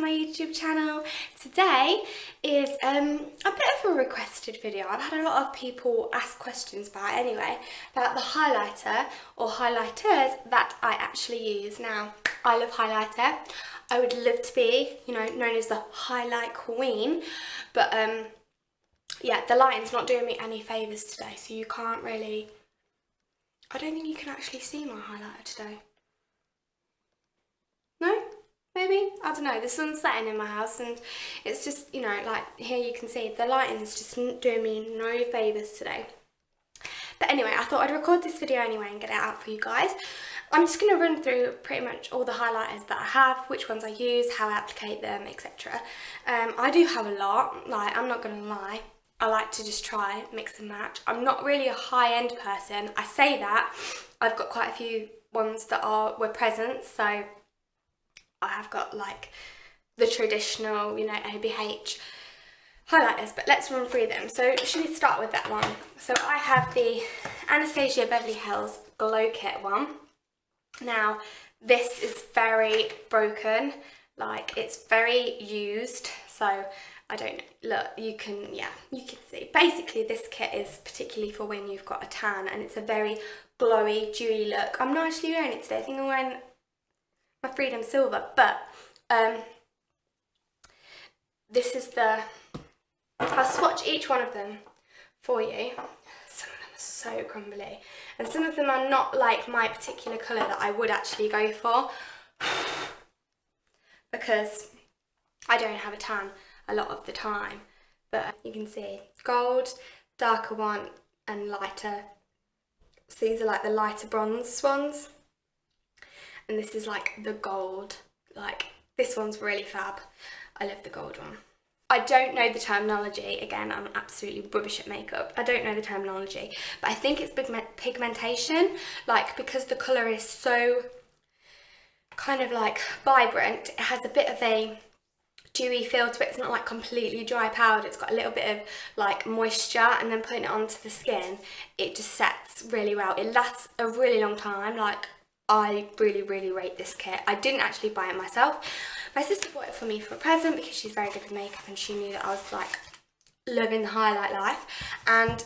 my YouTube channel. Today is a bit of a requested video. I've had a lot of people ask questions about the highlighter or highlighters that I actually use. Now, I love highlighter. I would love to be, known as the highlight queen, but yeah, the lighting's not doing me any favours today, so you can't really, I don't think you can actually see my highlighter today. No? Maybe? I don't know. The sun's setting in my house and it's just, like here you can see the lighting is just doing me no favours today. But anyway, I thought I'd record this video anyway and get it out for you guys. I'm just going to run through pretty much all the highlighters that I have, which ones I use, how I applicate them, etc. I do have a lot, like I'm not going to lie. I like to just try, mix and match. I'm not really a high-end person. I say that. I've got quite a few ones that were presents, so I have got like the traditional, ABH highlighters, but let's run through them. So should we start with that one? So I have the Anastasia Beverly Hills Glow Kit one. Now this is very broken, like it's very used, so I don't look, you can see. Basically this kit is particularly for when you've got a tan and it's a very glowy, dewy look. I'm not actually wearing it today, I think I'm wearing my Freedom Silver, but this is I'll swatch each one of them for you. Some of them are so crumbly and some of them are not like my particular colour that I would actually go for because I don't have a tan a lot of the time, but you can see gold, darker one and lighter. So these are like the lighter bronze ones. And this is like the gold, like this one's really fab. I love the gold one. I don't know the terminology, again I'm absolutely rubbish at makeup. I don't know the terminology, but I think it's pigmentation, like because the colour is so kind of like vibrant, it has a bit of a dewy feel to it. It's not like completely dry powder, it's got a little bit of like moisture, and then putting it onto the skin, it just sets really well. It lasts a really long time, like I really rate this kit. I didn't actually buy it myself. My sister bought it for me for a present because she's very good with makeup and she knew that I was like loving the highlight life, and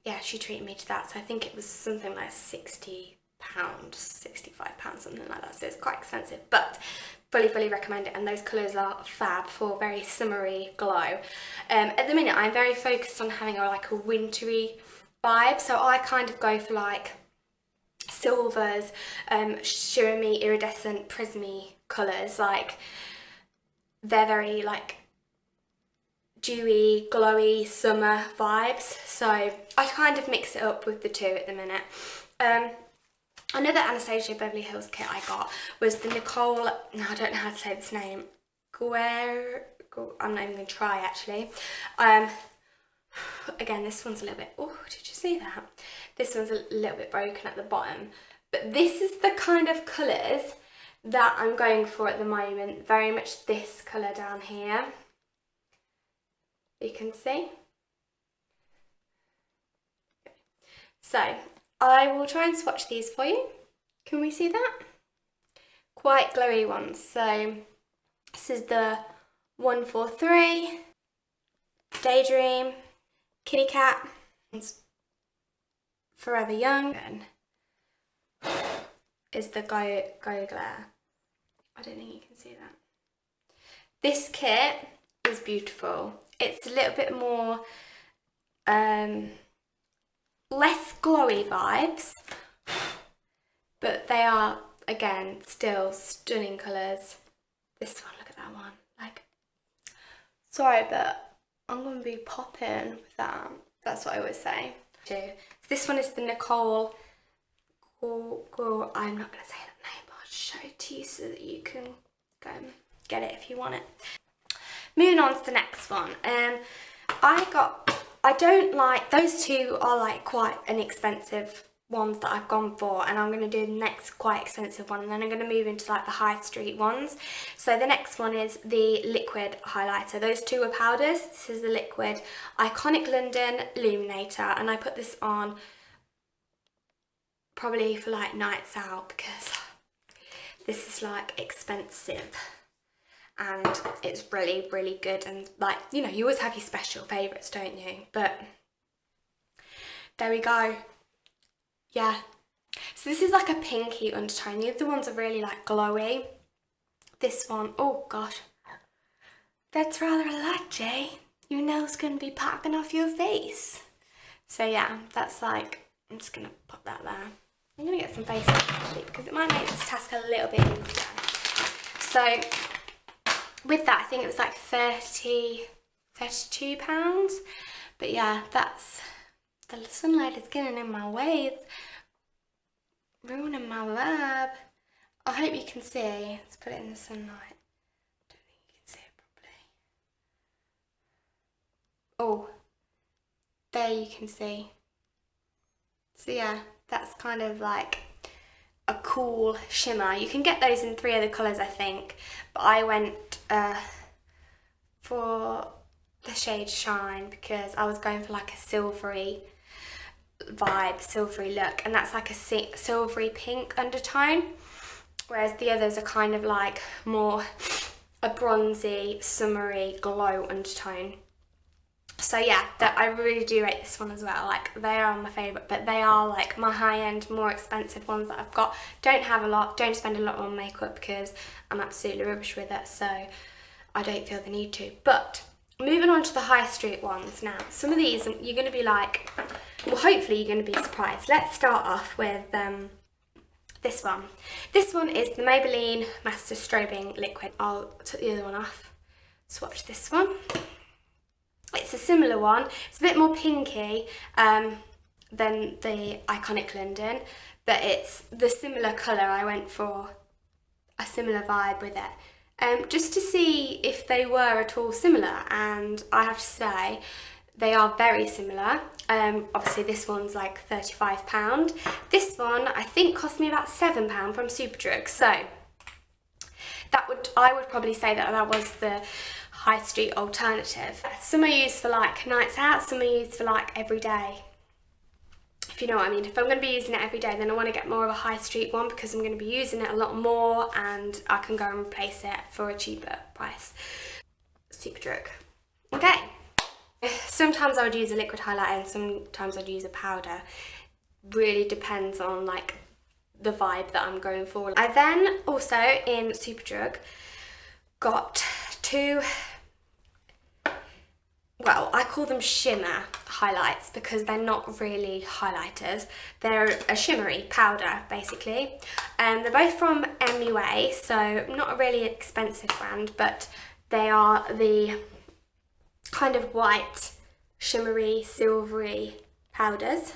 yeah, she treated me to that. So I think it was something like £60, £65, something like that, so it's quite expensive, but fully recommend it, and those colours are fab for very summery glow. At the minute I'm very focused on having a wintry vibe, so I kind of go for like silvers, shimmery, iridescent, prismy colours. Like they're very like dewy, glowy summer vibes, so I kind of mix it up with the two at the minute. Another Anastasia Beverly Hills kit I got was the Nicole, I don't know how to say this name, I'm not even going to try actually. Again, this one's a little bit, oh, did you see that? This one's a little bit broken at the bottom, but this is the kind of colours that I'm going for at the moment, very much this colour down here, you can see. So I will try and swatch these for you. Can we see that? Quite glowy ones. So this is the 143, Daydream, Kitty Cat, Forever Young, is the Go Glare. I don't think you can see that. This kit is beautiful. It's a little bit more less glowy vibes, but they are again still stunning colours. This one, look at that one, like, sorry but I'm gonna be popping with that, that's what I always say. So this one is the Nicole, I'm not gonna say that name, but I'll show it to you so that you can go and get it if you want it. Moving on to the next one, I don't like, those two are like quite an expensive ones that I've gone for, and I'm going to do the next quite expensive one, and then I'm going to move into like the high street ones. So the next one is the liquid highlighter. Those two are powders. This is the liquid Iconic London Illuminator, and I put this on probably for like nights out because this is like expensive and it's really, really good. And like, you know, you always have your special favourites, don't you? But there we go. Yeah. So this is like a pinky undertone. The other ones are really like glowy. This one, oh gosh, that's rather a lot, Jay. Your nail's gonna be popping off your face. So yeah, that's like, I'm just gonna pop that there. I'm gonna get some face actually because it might make this task a little bit easier. So with that, I think it was like £32. But yeah, that's, the sunlight is getting in my way. It's ruining my vibe. I hope you can see. Let's put it in the sunlight. I don't think you can see it properly. Oh, there you can see. So yeah, that's kind of like a cool shimmer. You can get those in 3 other colours, I think, but I went for the shade Shine because I was going for like a silvery vibe, silvery look, and that's like a silvery pink undertone, whereas the others are kind of like more a bronzy, summery glow undertone. So yeah, I really do rate this one as well. Like, they are my favourite, but they are like my high-end, more expensive ones that I've got. Don't have a lot, don't spend a lot on makeup because I'm absolutely rubbish with it, so I don't feel the need to. But moving on to the high street ones now. Some of these you're going to be like, well, hopefully you're going to be surprised. Let's start off with this one. This one is the Maybelline Master Strobing Liquid. I'll take the other one off. Swatch this one. It's a similar one. It's a bit more pinky than the Iconic London, but it's the similar colour. I went for a similar vibe with it, just to see if they were at all similar, and I have to say they are very similar. Obviously this one's like £35. This one I think cost me about £7 from Superdrug, so I would probably say that was the high street alternative. Some are used for like nights out, some are used for like every day, if you know what I mean. If I'm going to be using it every day, then I want to get more of a high street one because I'm going to be using it a lot more and I can go and replace it for a cheaper price. Superdrug. Okay. Sometimes I would use a liquid highlighter and sometimes I'd use a powder. Really depends on like the vibe that I'm going for. I then also in Superdrug got 2, well, I call them shimmer highlights because they're not really highlighters. They're a shimmery powder, basically. They're both from MUA, so not a really expensive brand, but they are the kind of white, shimmery, silvery powders.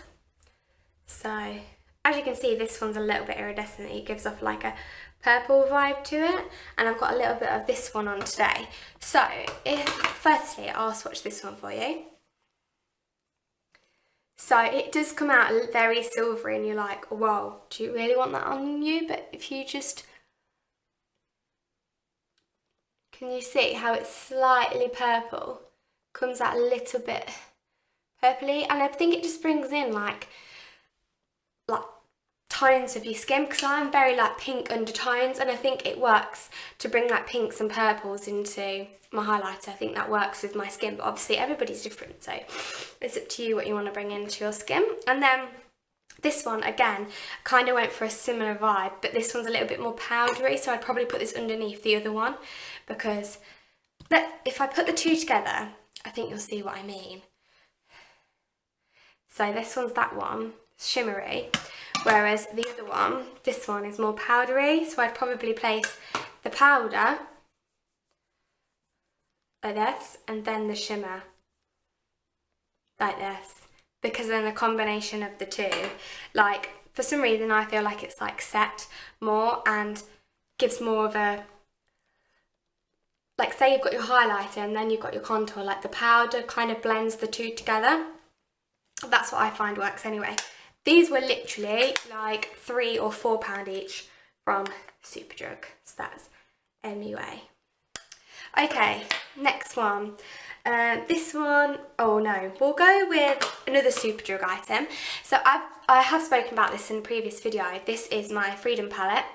So, as you can see, this one's a little bit iridescent. It gives off like a purple vibe to it, and I've got a little bit of this one on today. So firstly I'll swatch this one for you. So it does come out very silvery and you're like, whoa, do you really want that on you? But if you just, can you see how it's slightly purple? Comes out a little bit purpley, and I think it just brings in like tones of your skin, because I'm very like pink undertones, and I think it works to bring like pinks and purples into my highlighter. I think that works with my skin, but obviously everybody's different, so it's up to you what you want to bring into your skin. And then this one, again, kind of went for a similar vibe, but this one's a little bit more powdery, so I'd probably put this underneath the other one, because if I put the two together, I think you'll see what I mean. So this one's that one, shimmery, whereas the other one, this one, is more powdery, so I'd probably place the powder like this, and then the shimmer like this, because then the combination of the two, like, for some reason I feel like it's like set more and gives more of a, like, say you've got your highlighter and then you've got your contour, like the powder kind of blends the two together. That's what I find works anyway. These were literally like £3 or £4 each from Superdrug, so that's MUA. Okay, next one. This one, oh no, we'll go with another Superdrug item. So I have spoken about this in a previous video. This is my Freedom palette,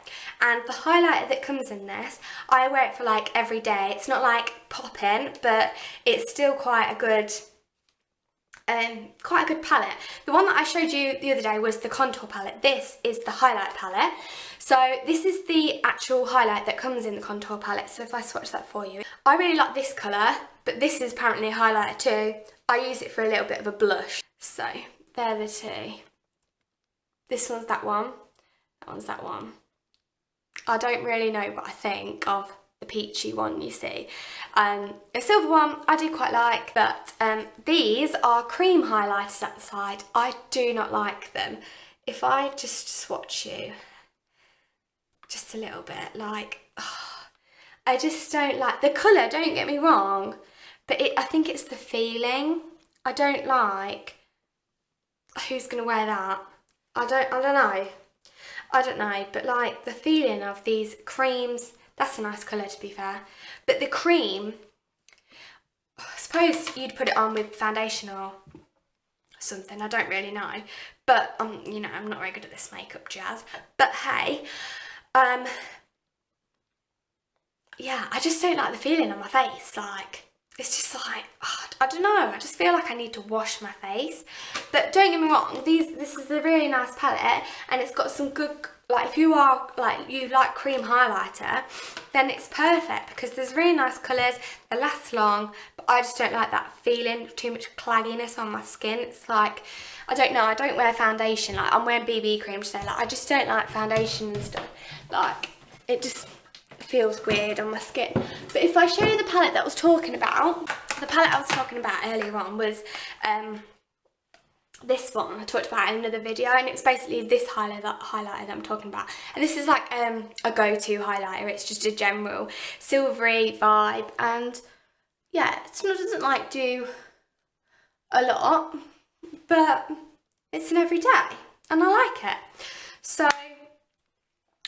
and the highlighter that comes in this, I wear it for like every day. It's not like popping, but it's still quite a good palette. The one that I showed you the other day was the contour palette. This is the highlight palette. So this is the actual highlight that comes in the contour palette. So if I swatch that for you, I really like this colour, but this is apparently a highlighter too. I use it for a little bit of a blush. So they're the two. This one's that one. That one's that one. I don't really know what I think of the peachy one, you see. The silver one I do quite like, but these are cream highlighters at the side. I do not like them. If I just swatch you just a little bit, like, oh, I just don't like the colour, don't get me wrong, but I think it's the feeling. I don't like, who's gonna wear that? I don't know, but like the feeling of these creams, that's a nice colour to be fair, but the cream, I suppose you'd put it on with foundation or something, I don't really know, but you know, I'm not very good at this makeup jazz, but hey, yeah, I just don't like the feeling on my face. Like, it's just like, oh, I don't know, I just feel like I need to wash my face. But don't get me wrong, this is a really nice palette, and it's got some good, like, if you are, like, you like cream highlighter, then it's perfect, because there's really nice colours, they last long, but I just don't like that feeling of too much clagginess on my skin. It's like, I don't know, I don't wear foundation, like, I'm wearing BB cream today, like, I just don't like foundation and stuff, like, it just feels weird on my skin. But if I show you the palette that I was talking about, the palette I was talking about earlier on was this one I talked about in another video, and it was basically this highlighter that I'm talking about. And this is like a go-to highlighter. It's just a general silvery vibe, and yeah, it doesn't like do a lot, but it's an everyday, and I like it. So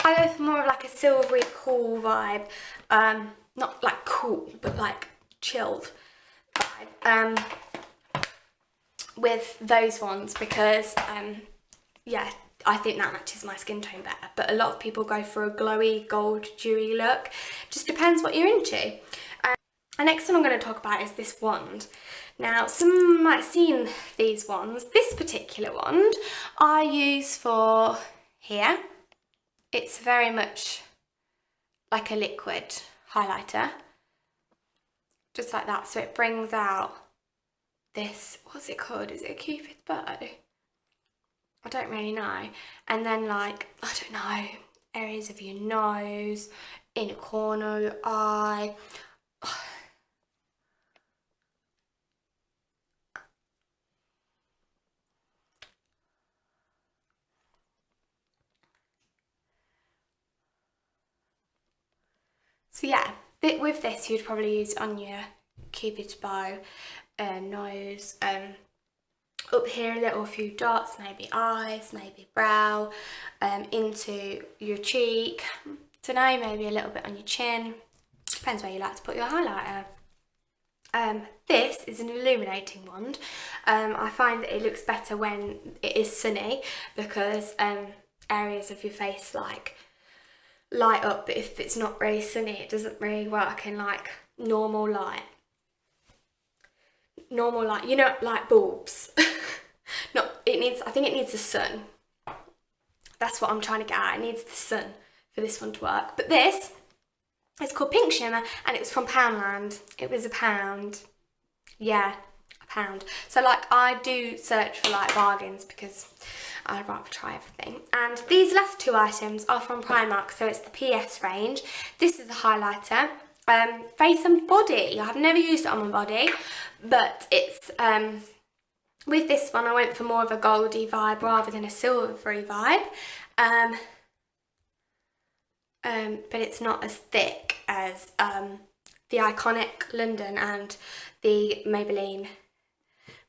I go for more of like a silvery cool vibe, not like cool, but like chilled vibe, with those ones, because yeah, I think that matches my skin tone better. But a lot of people go for a glowy gold dewy look, just depends what you're into. The next one I'm going to talk about is this wand. Now, some might have seen these wands. This particular wand I use for here. It's very much like a liquid highlighter, just like that. So it brings out this, what's it called? Is it a Cupid's bow? I don't really know. And then, like, I don't know, areas of your nose, inner corner, your eye. So yeah, with this you'd probably use on your Cupid's bow, nose, up here a little few dots, maybe eyes, maybe brow, into your cheek, don't know, maybe a little bit on your chin, depends where you like to put your highlighter. This is an illuminating wand. I find that it looks better when it is sunny, because areas of your face like light up, but if it's not really sunny it doesn't really work in like normal light, you know, like bulbs. I think it needs the sun. That's what I'm trying to get at. It needs the sun for this one to work. But this, it's called Pink Shimmer, and it was from Poundland. It was £1. Yeah, £1. So like, I do search for like bargains because I'd rather try everything. And these last two items are from Primark, so it's the PS range. This is a highlighter, face and body. I've never used it on my body, but it's with this one I went for more of a goldy vibe rather than a silvery vibe. But it's not as thick as the Iconic London and the Maybelline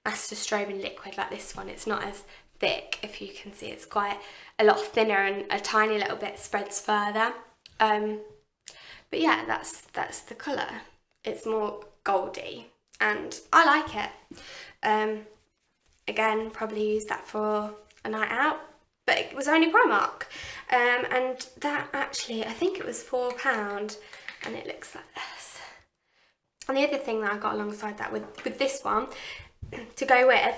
Master Strobing Liquid like this one. It's not as thick, if you can see. It's quite a lot thinner, and a tiny little bit spreads further. But yeah, that's the colour. It's more goldy. and I like it. Again, probably use that for a night out, but it was only Primark, and that actually, I think it was £4, and it looks like this. And the other thing that I got alongside that with this one to go with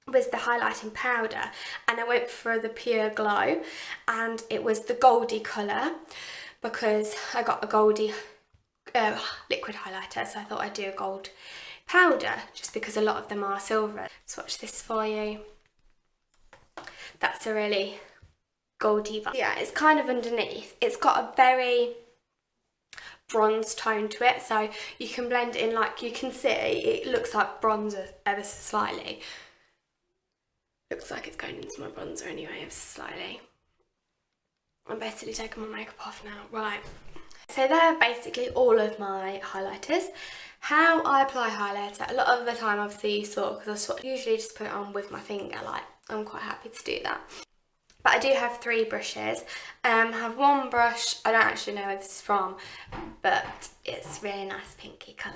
was the highlighting powder, and I went for the Pure Glow, and it was the goldy colour because I got a goldy liquid highlighter, so I thought I'd do a gold powder just because a lot of them are silver. Swatch this for you. That's a really goldy vibe. Yeah, it's kind of underneath. It's got a very bronze tone to it, so you can blend in, like you can see, it looks like bronzer ever so slightly. Looks like it's going into my bronzer anyway, ever so slightly. I'm basically taking my makeup off now. Right, so they're basically all of my highlighters. How I apply highlighter, a lot of the time obviously you saw, because I usually just put it on with my finger, like I'm quite happy to do that. But I do have 3 brushes. I have one brush, I don't actually know where this is from, but it's really nice pinky colour.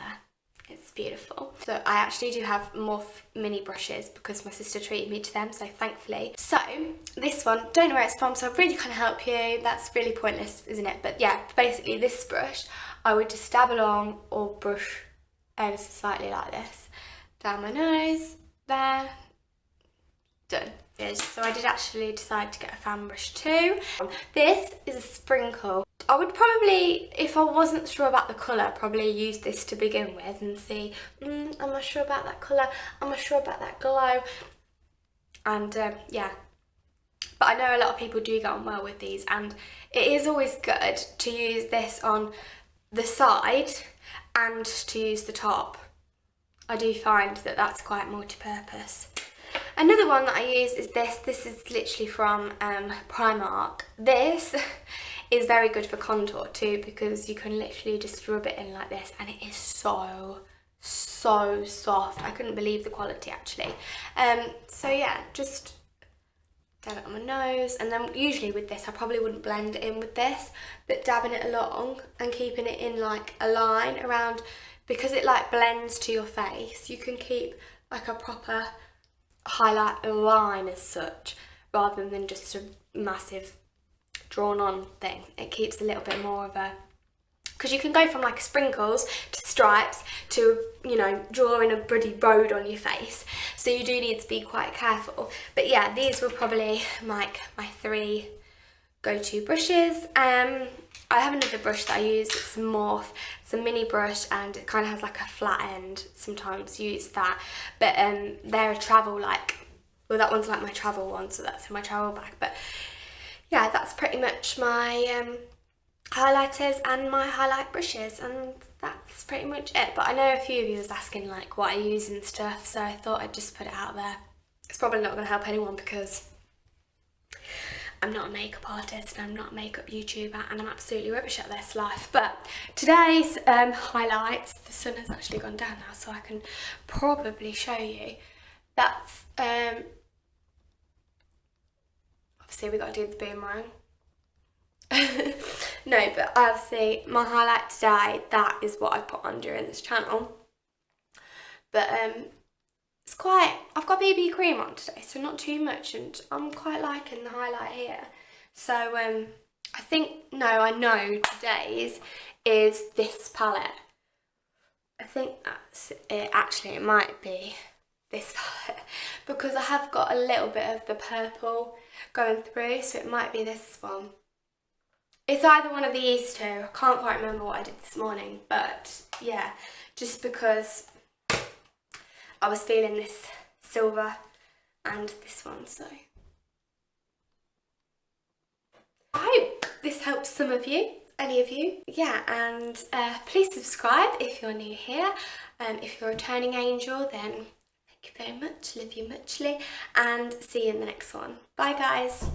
It's beautiful. So I actually do have more mini brushes because my sister treated me to them, so thankfully. So this one, don't know where it's from, so I really can't help you. That's really pointless, isn't it? But yeah, basically this brush, I would just dab along or brush ever so slightly like this. Down my nose, there, done. So I did actually decide to get a fan brush too. This is a sprinkle. I would probably, if I wasn't sure about the colour, probably use this to begin with and see, I'm not sure about that colour, I'm not sure about that glow. And yeah, but I know a lot of people do get on well with these, and it is always good to use this on the side and to use the top. I do find that that's quite multi-purpose. Another one that I use is this. This is literally from Primark. This is very good for contour too, because you can literally just rub it in like this, and it is so soft. I couldn't believe the quality actually. So yeah, just dab it on my nose, and then usually with this I probably wouldn't blend it in with this, but dabbing it along and keeping it in like a line around, because it like blends to your face. You can keep like a proper highlight line as such, rather than just a massive drawn on thing. It keeps a little bit more of a, because you can go from like sprinkles to stripes to, you know, drawing a bloody road on your face, so you do need to be quite careful. But yeah, these were probably like my 3 go-to brushes. I have another brush that I use, it's a Morphe, it's a mini brush, and it kind of has like a flat end. Sometimes use that, but they're a travel, like, well, that one's like my travel one, so that's in my travel bag. But yeah, that's pretty much my highlighters and my highlight brushes, and that's pretty much it. But I know a few of you was asking like what I use and stuff, so I thought I'd just put it out there. It's probably not going to help anyone because I'm not a makeup artist and I'm not a makeup YouTuber, and I'm absolutely rubbish at this life. But today's highlights, the sun has actually gone down now, so I can probably show you. That's obviously we got to do the boomerang. No, but obviously my highlight today, that is what I put on during this channel. But it's quite, I've got BB cream on today, so not too much, and I'm quite liking the highlight here. So I think, no, I know today's is this palette. I think that's it. Actually, it might be this palette, because I have got a little bit of the purple going through, so it might be this one. It's either one of these two. I can't quite remember what I did this morning, but yeah, just because I was feeling this silver and this one, so I hope this helps some of you, any of you. Yeah, and please subscribe if you're new here. If you're a returning angel, then thank you very much, love you muchly, and see you in the next one. Bye guys.